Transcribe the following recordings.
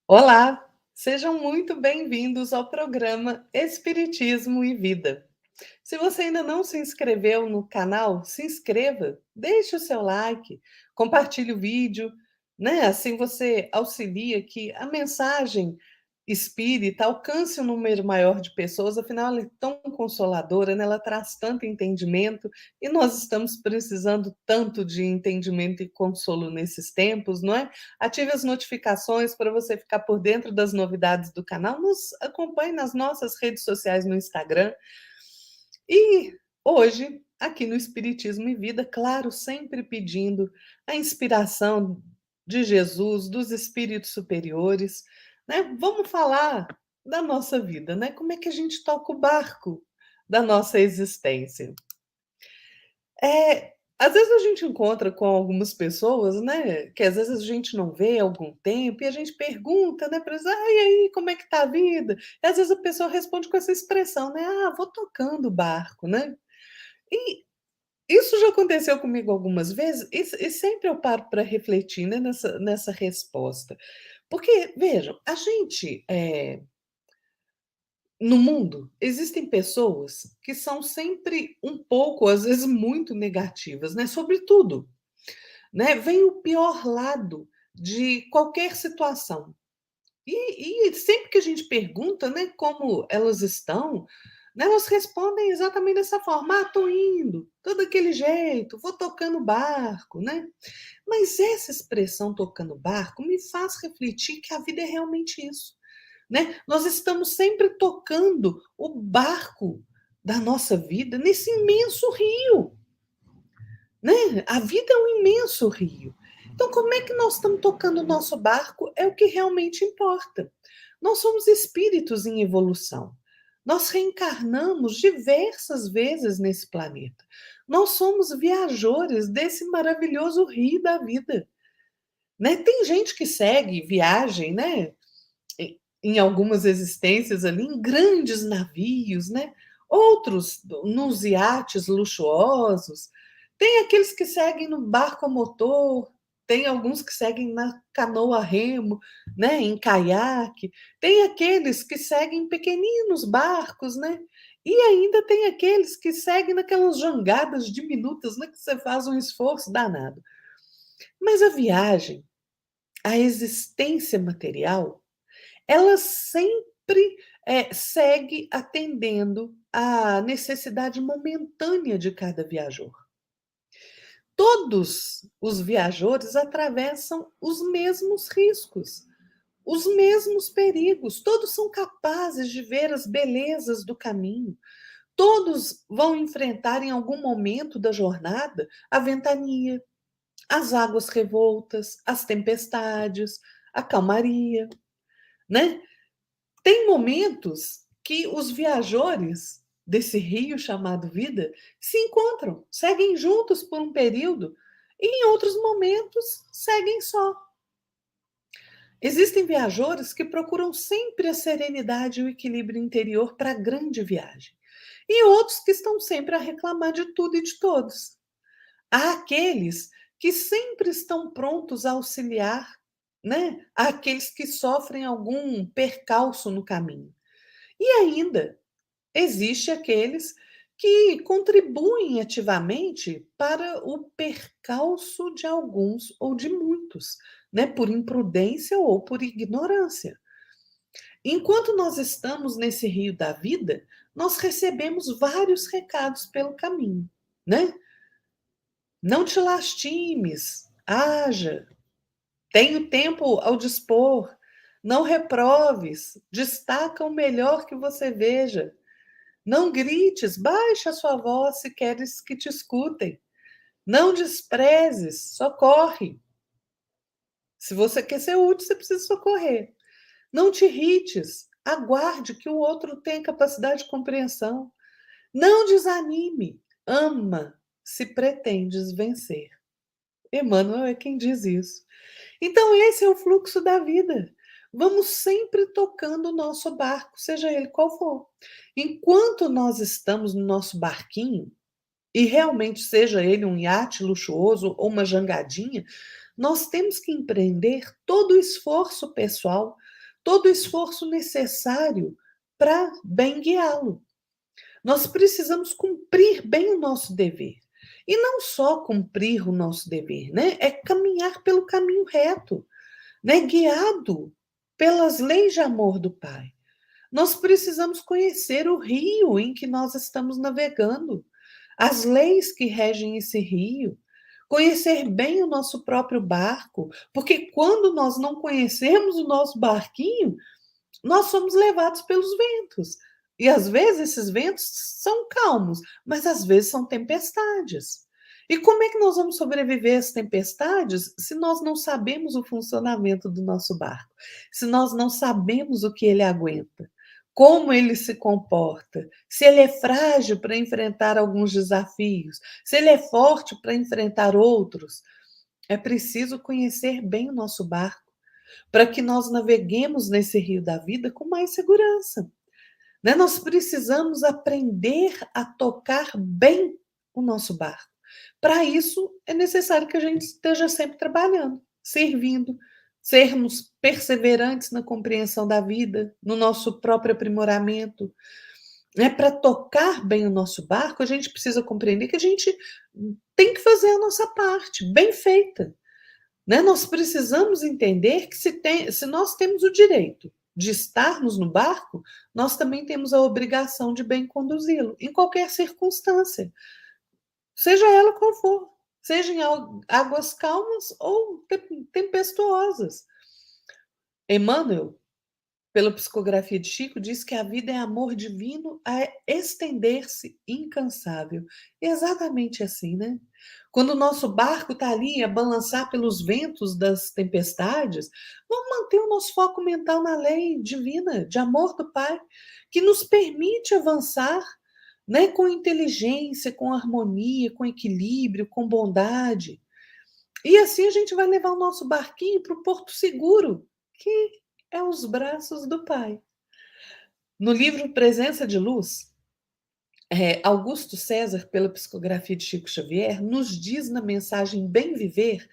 Olá, sejam muito bem-vindos ao programa Espiritismo e Vida. Se você ainda não se inscreveu no canal, se inscreva, deixe o seu like, compartilhe o vídeo, né? Assim você auxilia que a mensagem espírita alcance um número maior de pessoas, afinal ela é tão consoladora, né? Ela traz tanto entendimento e nós estamos precisando tanto de entendimento e consolo nesses tempos, não é? Ative as notificações para você ficar por dentro das novidades do canal, nos acompanhe nas nossas redes sociais no Instagram, e hoje, aqui no Espiritismo e Vida, claro, sempre pedindo a inspiração de Jesus, dos espíritos superiores, né? Vamos falar da nossa vida, né? Como é que a gente toca o barco da nossa existência? Às vezes a gente encontra com algumas pessoas, né, que às vezes a gente não vê há algum tempo e a gente pergunta, né, para eles: "Ah, e aí, como é que tá a vida?" E às vezes a pessoa responde com essa expressão, né: "Ah, vou tocando o barco", né. E isso já aconteceu comigo algumas vezes e sempre eu paro para refletir, né, nessa resposta. Porque, vejam, a gente, no mundo, existem pessoas que são sempre um pouco, às vezes muito negativas, né, sobre tudo, né, vem o pior lado de qualquer situação. E sempre que a gente pergunta, né, como elas estão, né, elas respondem exatamente dessa forma: "Ah, tô indo, tô daquele jeito, vou tocando barco", né. Mas essa expressão "tocando barco" me faz refletir que a vida é realmente isso, né. Nós estamos sempre tocando o barco da nossa vida nesse imenso rio, né. A vida é um imenso rio. Então como é que nós estamos tocando o nosso barco é o que realmente importa. Nós somos espíritos em evolução. Nós reencarnamos diversas vezes nesse planeta. Nós somos viajores desse maravilhoso rio da vida, né. Tem gente que segue viagem, né, em algumas existências ali, em grandes navios, né, outros nos iates luxuosos, tem aqueles que seguem no barco a motor, tem alguns que seguem na canoa a remo, né, em caiaque, tem aqueles que seguem pequeninos barcos, né, e ainda tem aqueles que seguem naquelas jangadas diminutas, né, que você faz um esforço danado. Mas a viagem, a existência material, ela sempre, segue atendendo à necessidade momentânea de cada viajor. Todos os viajores atravessam os mesmos riscos, os mesmos perigos, todos são capazes de ver as belezas do caminho, todos vão enfrentar em algum momento da jornada a ventania, as águas revoltas, as tempestades, a calmaria, né. Tem momentos que os viajores desse rio chamado vida se encontram, seguem juntos por um período e em outros momentos seguem só. Existem viajores que procuram sempre a serenidade e o equilíbrio interior para a grande viagem, e outros que estão sempre a reclamar de tudo e de todos. Há aqueles que sempre estão prontos a auxiliar, né, aqueles que sofrem algum percalço no caminho. E ainda existe aqueles que contribuem ativamente para o percalço de alguns ou de muitos, né, por imprudência ou por ignorância. Enquanto nós estamos nesse rio da vida, nós recebemos vários recados pelo caminho, né? Não te lastimes, haja, tem o tempo ao dispor, não reproves, destaca o melhor que você veja. Não grites, baixa a sua voz se queres que te escutem. Não desprezes, socorre. Se você quer ser útil, você precisa socorrer. Não te irrites, aguarde que o outro tenha capacidade de compreensão. Não desanime, ama se pretendes vencer. Emmanuel é quem diz isso. Então, esse é o fluxo da vida. Vamos sempre tocando o nosso barco, seja ele qual for. Enquanto nós estamos no nosso barquinho, e realmente seja ele um iate luxuoso ou uma jangadinha, nós temos que empreender todo o esforço pessoal, todo o esforço necessário para bem guiá-lo. Nós precisamos cumprir bem o nosso dever. E não só cumprir o nosso dever, né? É caminhar pelo caminho reto, né? Guiado pelas leis de amor do Pai. Nós precisamos conhecer o rio em que nós estamos navegando, as leis que regem esse rio, conhecer bem o nosso próprio barco, porque quando nós não conhecemos o nosso barquinho, nós somos levados pelos ventos. E às vezes esses ventos são calmos, mas às vezes são tempestades. E como é que nós vamos sobreviver às tempestades se nós não sabemos o funcionamento do nosso barco? Se nós não sabemos o que ele aguenta? Como ele se comporta? Se ele é frágil para enfrentar alguns desafios? Se ele é forte para enfrentar outros? É preciso conhecer bem o nosso barco para que nós naveguemos nesse rio da vida com mais segurança. Né? Nós precisamos aprender a tocar bem o nosso barco. Para isso, é necessário que a gente esteja sempre trabalhando, servindo, sermos perseverantes na compreensão da vida, no nosso próprio aprimoramento. Né? Para tocar bem o nosso barco, a gente precisa compreender que a gente tem que fazer a nossa parte, bem feita. Né? Nós precisamos entender que se nós temos o direito de estarmos no barco, nós também temos a obrigação de bem conduzi-lo, em qualquer circunstância, seja ela qual for, seja em águas calmas ou tempestuosas. Emmanuel, pela psicografia de Chico, diz que a vida é amor divino a estender-se incansável. É exatamente assim, né? Quando o nosso barco está ali a balançar pelos ventos das tempestades, vamos manter o nosso foco mental na lei divina, de amor do Pai, que nos permite avançar, né, com inteligência, com harmonia, com equilíbrio, com bondade. E assim a gente vai levar o nosso barquinho para o porto seguro, que é os braços do Pai. No livro Presença de Luz, Augusto César, pela psicografia de Chico Xavier, nos diz na mensagem Bem Viver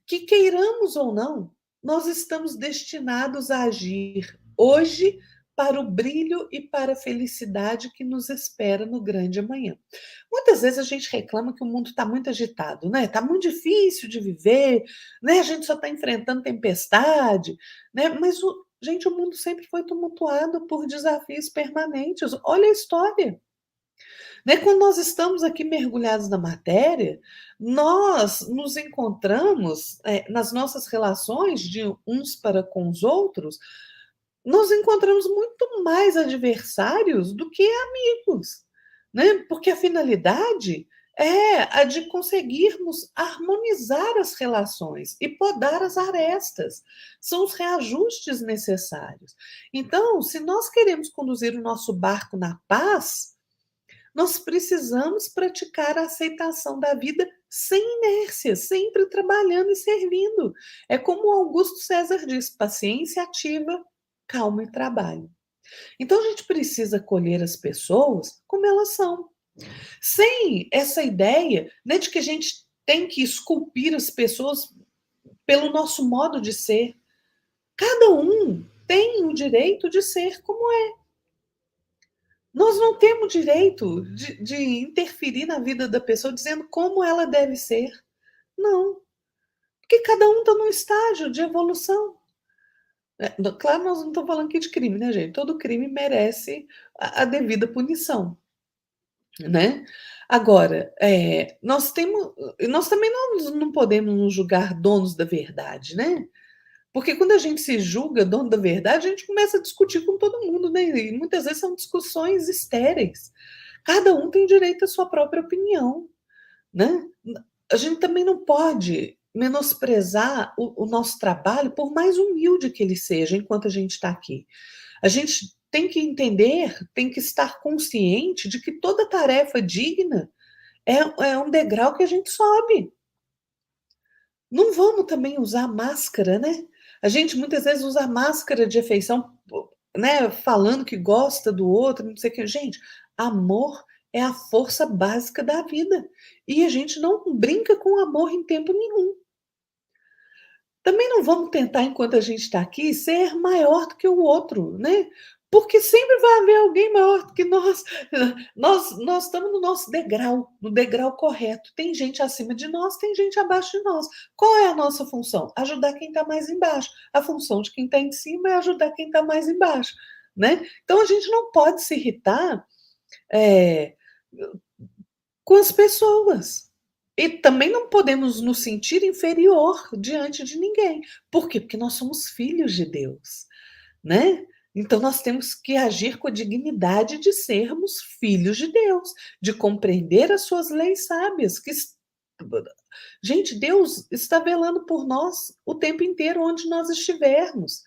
que, queiramos ou não, nós estamos destinados a agir hoje para o brilho e para a felicidade que nos espera no grande amanhã. Muitas vezes a gente reclama que o mundo está muito agitado, né? Está muito difícil de viver, né? A gente só está enfrentando tempestade, né? Mas, gente, o mundo sempre foi tumultuado por desafios permanentes. Olha a história. Né? Quando nós estamos aqui mergulhados na matéria, nós nos encontramos nas nossas relações de uns para com os outros, nós encontramos muito mais adversários do que amigos, né? Porque a finalidade é a de conseguirmos harmonizar as relações e podar as arestas. São os reajustes necessários. Então, se nós queremos conduzir o nosso barco na paz, nós precisamos praticar a aceitação da vida sem inércia, sempre trabalhando e servindo. É como o Augusto César diz: paciência ativa, calma e trabalho. Então a gente precisa acolher as pessoas como elas são, sem essa ideia, né, de que a gente tem que esculpir as pessoas pelo nosso modo de ser. Cada um tem o direito de ser como é. Nós não temos direito de interferir na vida da pessoa dizendo como ela deve ser. Não. Porque cada um está num estágio de evolução. Claro, nós não estamos falando aqui de crime, né, gente? Todo crime merece a devida punição, né? Agora, nós também não podemos nos julgar donos da verdade, né? Porque quando a gente se julga dono da verdade, a gente começa a discutir com todo mundo, né? E muitas vezes são discussões estéreis. Cada um tem direito à sua própria opinião, né? A gente também não pode menosprezar o nosso trabalho, por mais humilde que ele seja, enquanto a gente está aqui. A gente tem que entender, tem que estar consciente de que toda tarefa digna é um degrau que a gente sobe. Não vamos também usar máscara, né? A gente muitas vezes usa máscara de afeição, né? Falando que gosta do outro, não sei o que. Gente, amor é a força básica da vida. E a gente não brinca com amor em tempo nenhum. Também não vamos tentar, enquanto a gente está aqui, ser maior do que o outro, né? Porque sempre vai haver alguém maior do que nós. Nós estamos no nosso degrau, no degrau correto. Tem gente acima de nós, tem gente abaixo de nós. Qual é a nossa função? Ajudar quem está mais embaixo. A função de quem está em cima é ajudar quem está mais embaixo, né? Então a gente não pode se irritar é, com as pessoas. E também não podemos nos sentir inferior diante de ninguém. Por quê? Porque nós somos filhos de Deus, né? Então nós temos que agir com a dignidade de sermos filhos de Deus, de compreender as suas leis sábias, que gente, Deus está velando por nós o tempo inteiro onde nós estivermos.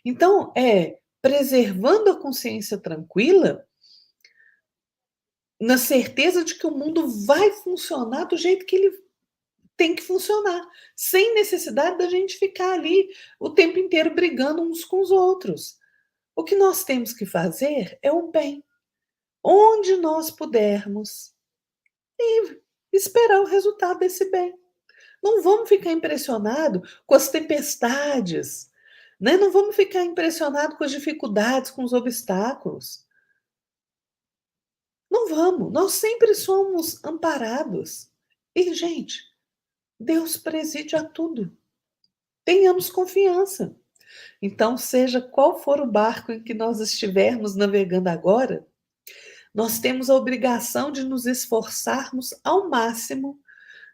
Então, preservando a consciência tranquila, na certeza de que o mundo vai funcionar do jeito que ele tem que funcionar, sem necessidade da gente ficar ali o tempo inteiro brigando uns com os outros. O que nós temos que fazer é o bem, onde nós pudermos, e esperar o resultado desse bem. Não vamos ficar impressionado com as tempestades, né? Não vamos ficar impressionado com as dificuldades, com os obstáculos. Não vamos, nós sempre somos amparados. E, gente, Deus preside a tudo. Tenhamos confiança. Então, seja qual for o barco em que nós estivermos navegando agora, nós temos a obrigação de nos esforçarmos ao máximo,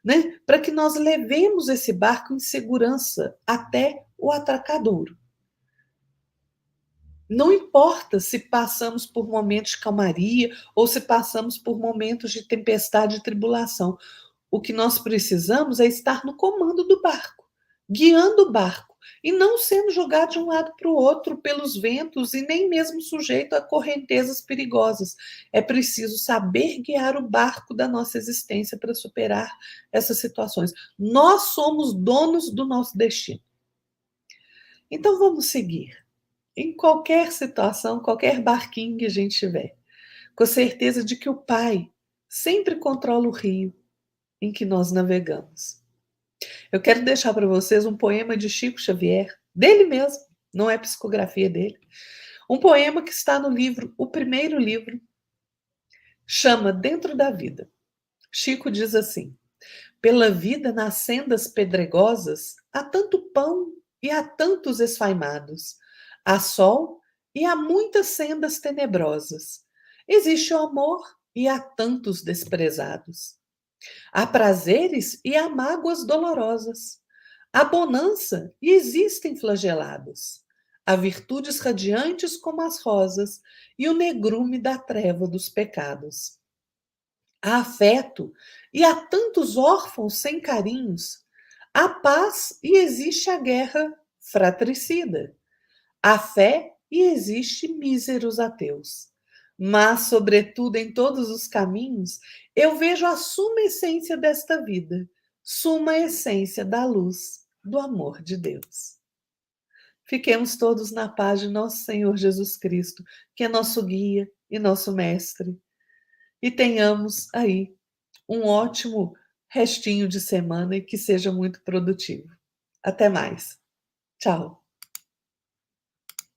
né, para que nós levemos esse barco em segurança até o atracadouro. Não importa se passamos por momentos de calmaria ou se passamos por momentos de tempestade e tribulação. O que nós precisamos é estar no comando do barco, guiando o barco, e não sendo jogado de um lado para o outro pelos ventos e nem mesmo sujeito a correntezas perigosas. É preciso saber guiar o barco da nossa existência para superar essas situações. Nós somos donos do nosso destino. Então vamos seguir. Em qualquer situação, qualquer barquinho que a gente tiver, com a certeza de que o Pai sempre controla o rio em que nós navegamos. Eu quero deixar para vocês um poema de Chico Xavier, dele mesmo, não é psicografia dele. Um poema que está no livro, o primeiro livro, chama Dentro da Vida. Chico diz assim: pela vida nas sendas pedregosas, há tanto pão e há tantos esfaimados. Há sol e há muitas sendas tenebrosas. Existe o amor e há tantos desprezados. Há prazeres e há mágoas dolorosas. Há bonança e existem flagelados. Há virtudes radiantes como as rosas e o negrume da treva dos pecados. Há afeto e há tantos órfãos sem carinhos. Há paz e existe a guerra fratricida. Há fé e existe míseros ateus. Mas, sobretudo, em todos os caminhos, eu vejo a suma essência desta vida, suma essência da luz, do amor de Deus. Fiquemos todos na paz de nosso Senhor Jesus Cristo, que é nosso guia e nosso mestre, e tenhamos aí um ótimo restinho de semana e que seja muito produtivo. Até mais. Tchau.